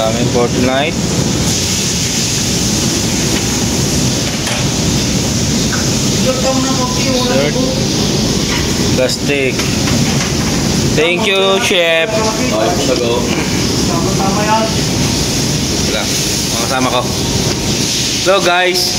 namin for tonight. Third plastic. Thank you, chef. Wala, mga kasama ko. Hello guys.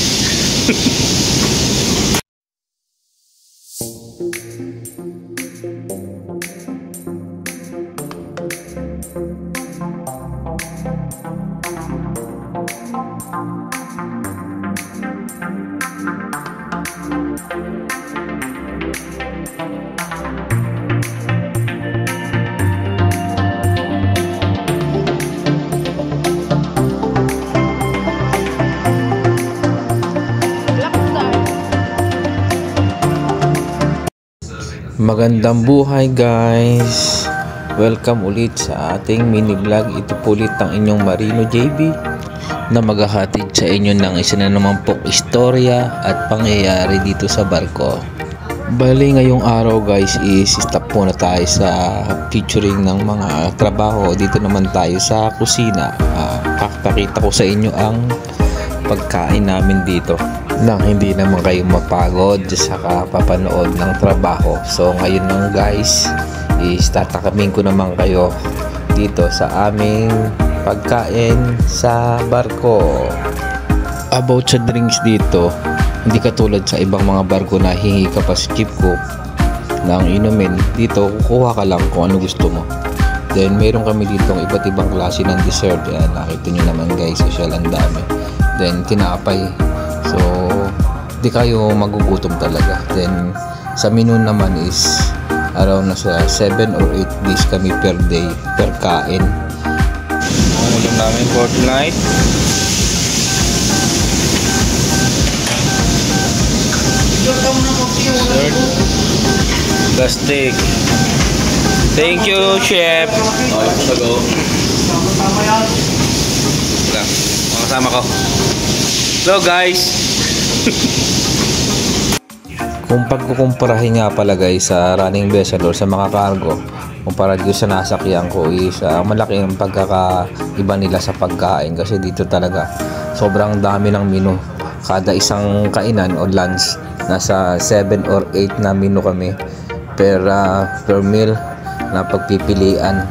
Magandang buhay guys, welcome ulit sa ating mini vlog. Ito po ulit ang inyong Marino JB na maghahatid sa inyo ng isa na naman pong istorya at pangyayari dito sa barko. Bali ngayong araw guys is stop muna tayo sa featuring ng mga trabaho. Dito naman tayo sa kusina. Pakita ko sa inyo ang pagkain namin dito nang hindi naman kayo mapagod sa kapapanood ng trabaho. So ngayon lang guys is tatakamin ko naman kayo dito sa aming pagkain sa barko. About sa drinks dito, hindi katulad sa ibang mga barko na hingi ka pa sa chief cook ng inumin. Dito kukuha ka lang kung ano gusto mo. Then meron kami dito iba't ibang klase ng dessert. Yan, nakita nyo naman guys, social ang dami. Then tinapay. So di kayo magugutom talaga. Then sa menu naman is around na sa 7 or 8 days kami per day per kain. Ang ulam namin for tonight, third plastic. Thank you, chef. Wala, mga kasama ko. Hello guys. Kung pagkukumparahin nga pala guys sa running vessel or sa mga cargo, kumpara dito sa nasakyan ko is malaki ang pagkakaiba nila sa pagkain. Kasi dito talaga sobrang dami ng menu. Kada isang kainan o lunch nasa 7 or 8 na menu kami per meal na pagpipilian,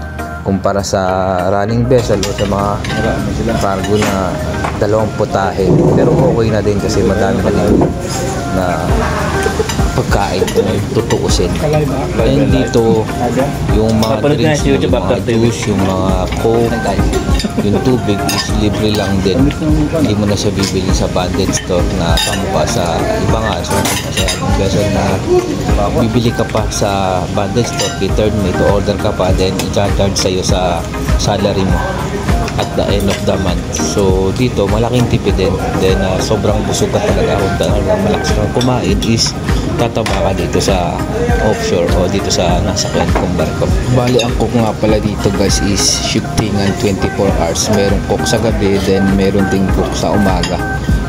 kumpara sa running vessel o sa mga cargo na 2 putahe. Pero okay na din kasi madami na din na pagkain kung tutuusin. And dito yung mga drinks, yung mga juice, yung mga coke, yung tubig is libre lang din. Hindi mo na siya bibili sa banded store na kamukha sa iba nga. So kasi na bibili ka pa sa banded store, catered mo, ito order ka pa, then i-charge sa'yo sa salary mo at the end of the month. So dito malaking tipid din. Then sobrang busog ka talaga. Kung talagang malakas kang kumain is tataba ka dito sa offshore o dito sa nasakyan kong barko. Bali ang cook nga pala dito guys is shiftingan 24 hours. Merong cook sa gabi, then meron ding cook sa umaga.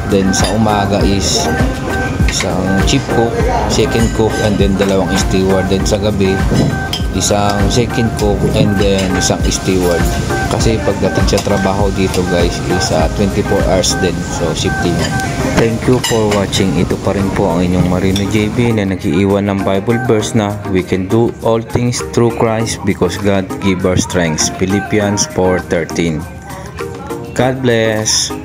Then sa umaga is isang chief cook, second cook, and then 2 steward. Then sa gabi isang second cook and then isang steward. Kasi pagdating sa trabaho dito guys is 24 hours din. So shifting. Thank you for watching. Ito pa rin po ang inyong Marino JB na nag-iiwan ng Bible verse na we can do all things through Christ because God give us strength. Philippians 4:13. God bless.